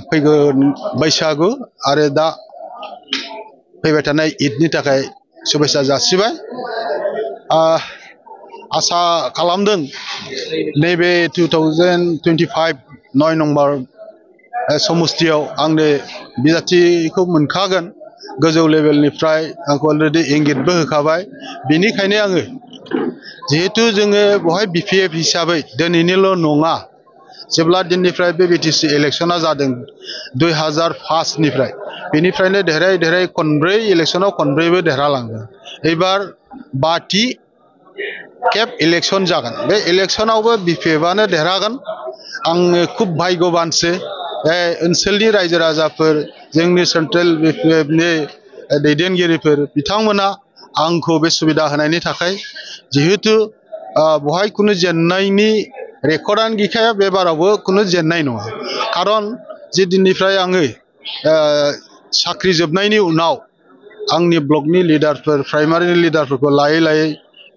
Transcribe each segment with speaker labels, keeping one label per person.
Speaker 1: फैगोन बैसागु आरो दा फैबाय थानाय ईदनि थाखाय शुभेच्छा जासिबाय। आसा खालामदों नैबे 2025 9 नम्बर समस्तियाव आंनो बिजाथिखौ मोनखागोन। गोजौ लेभेलनिफ्राय आंखौ अलरेडि इंगितबो होखाबाय। बेनिखायनो आङो जिहेतु जोङो बहाय बिपिएफ हिसाबै दिनैनिल' नङा, जेब्ला दिननिफ्राय बे बिटिसि इलेक्शना जादों 2005 निफ्राय बेनिफ्रायनो देरहाय खनब्रै इलेक्शनाव खनब्रैबो देरहालांदों। एबार 5थि खेब इलेक्शन जागोन। बे इलेक्शनावबो बिपिएफआनो देरहागोन। आङो खुब भाग्यबानसो ओनसोलनि रायजो राजाफोर, जोंनि सेन्ट्रेल बिपिएफनि दैदेनगिरिफोर बिथांमोना आंखौ बे सुबिदा होनायनि थाखाय। जिहेतु बहाय कुनु जेननायनि रेकर्डआनो गैखाया, बे बारावबो कुनु जेननाय नङा। खारन जे दिननिफ्राय आङो साख्रि जोबनायनि उनाव आंनि ब्लकनि लिडारफोर, प्राइमारि लिडारफोरखौ लायै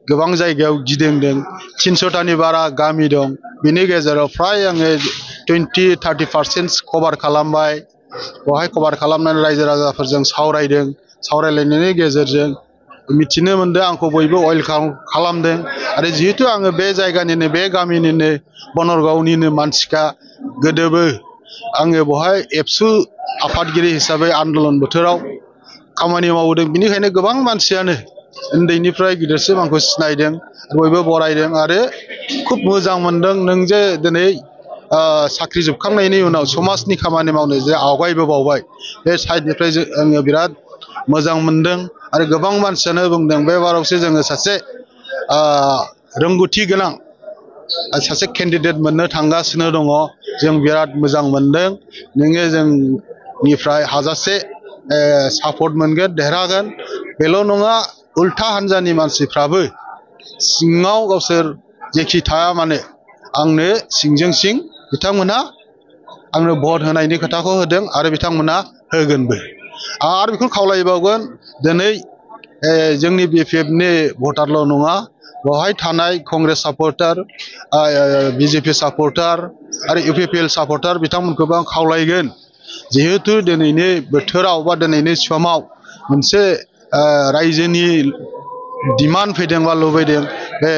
Speaker 1: गोबां जायगायाव गिदिंदों। 300टानि बारा गामि दं। बिनि गेजेराव फ्राय आङो 20-30% कभार खालामबाय। बहाय कभार खालामनानै रायजो राजाफोरजों सावरायदों। सावरायलायनायनि गेजेरजों मिथिनो मोनदों आंखौ बयबो वेलकाम खालामदों। आरो जिहेतु आङो बे जायगानिनो, बे गामिनिनो, बनरगावनिनो मानसिखा, गोदोबो आङो बहाय एबसु आफादगिरि हिसाबै आन्दलन बोथोराव खामानि मावदों। बिनिखायनो गोबां मानसियानो उन्दैनिफ्राय गिदिरसिम आंखौ सिनायदों, बयबो बरायदों आरो खुब मोजां मोनदों। नों जे दिनै साख्रि जोबखांनायनि उनाव समाजनि खामानि मावनो जे आवगायबोबावबाय, बे साइडनिफ्राय आङो बिराद मोजां मोनदों। आरो गोबां मानसियानो बुंदों बे बारावसो जोङो सासे रोंगौथि गोनां सासे केन्डिडेट मोननो थांगासिनो दङ। जों बिराद मोजां मोनदों। नोङो जोंनिफ्राय हाजासे सापर्ट मोनगोन, देरहागोन। बेल' नङा, उल्था हान्जानि मानसिफ्राबो सिङाव गावसोर जेखि थाया मानो आंनो सिंजों सिं बिथांमोनहा आंनो भट होनायनि खोथाखौ होदों आरो बिथांमोनहा होगोनबो। आरो बेखौ खावलायबावगोन, दिनै जोंनि बिपिएफनि भटारल' नङा, बेवहाय थानाय कंग्रेस सापर्टार, बिजेपि सापर्टार आरो इउपिपिएल सापर्टार बिथांमोनखौबो आं खावलायगोन। जिहेतु दिनैनि बोथोराव बा दिनैनि समाव मोनसे रायजोनि डिमान्ड फैदों बा लुबैदों, बे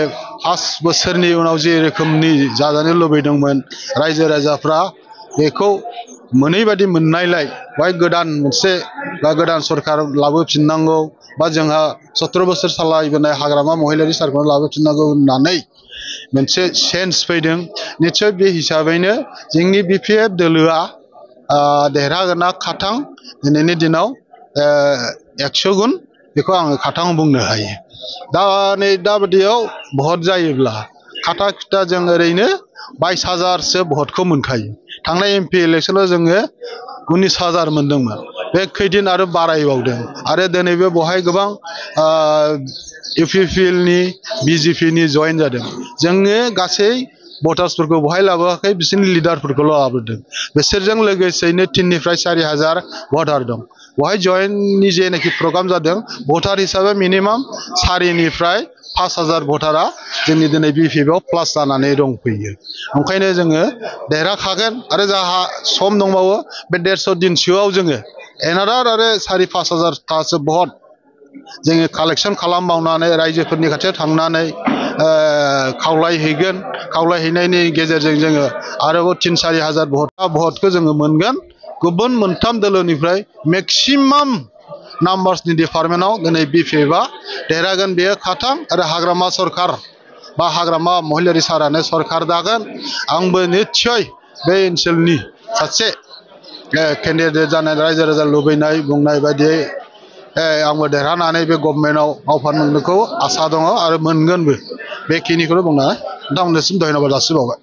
Speaker 1: 5 बोसोरनि उनाव जे रोखोमनि जाजानो लुबैदोंमोन रायजो राजाफ्रा, बेखौ मोनैबादि मोननायलाय बेवहाय गोदान मोनसे बा गोदान सरकार लाबोफिननांगौ, बा जोंहा 17 बोसोर सालायबोनाय हाग्रामा महिलारि सारखार लाबोफिननांगौ होननानै मोनसे सेन्स फैदों। निस्सय बे हिसाबैनो जोंनि बिपिएफ दोलोआ देरहागोना खाथां। दिनैनि दिनाव 100 गुन बेखौ आङो खाथां बुंनो हायो। दा नै दाबादियाव भट जायोब्ला खाथा खुथा जों ओरैनो 22,000सो भटखौ मोनखायो। थांनाय एमपि इलेक्शनाव जोङो 19,000 मोनदोंमोन। बे खैदिन आरो बारायबावदों। आरो दिनैबो बहाय गोबां इउपिपिएलनि, बिजेपिनि जयेन जादों। जोङो गासै भटार्सफोरखौ बहाय लाबोआखै, बिसोरनि लिडारफोरखौल' लाबोदों। बिसोरजों लोगोसेयैनो 3निफ्राय 4,000 भटार दं। बहाय जयेननि जेनाखि प्रग्राम जादों, भटार हिसाबै मिनिमाम 4निफ्राय 5,000 भटारा जोंनि दिनै बिपिएफआव प्लास जानानै दंफैयो। ओंखायनो जोङो देरहाखागोन। आरो जोंहा सम दंबावो। बे 150 दिनसोआव जोङो एनादार आरो 4,000-5,000थासो भट जोङो कालेक्सन खालामबावनानै रायजोफोरनि खाथियाव थांनानै खावलायहैगोन। खावलायहैनायनि गेजेरजों जोङो आरोबाव 3-4,000 भटखौ जोङो मोनगोन। गुबुन मोनथाम दोलोनिफ्राय मेक्सिमाम नाम्बार्सनि डिपार्टमेन्टआव दिनै बिपिएफआ देरहागोन, बेयो खाथां। आरो हाग्रामा सरकार बा हाग्रामा महिलारि सारानो सरकार दागोन। आंबो निस्सय बे ओनसोलनि सासे केन्डिडेट जानाय, रायजो राजा लुबैनाय बुंनाय बायदियै आंबो देरहानानै बे गभर्नमेन्टआव मावफानो मोनगोनखौ आसा दङ आरो मोनगोनबो। बेखिनिखौनो बुंनानै नोंथांमोननिसिम धन्यबाद जासिबावबाय।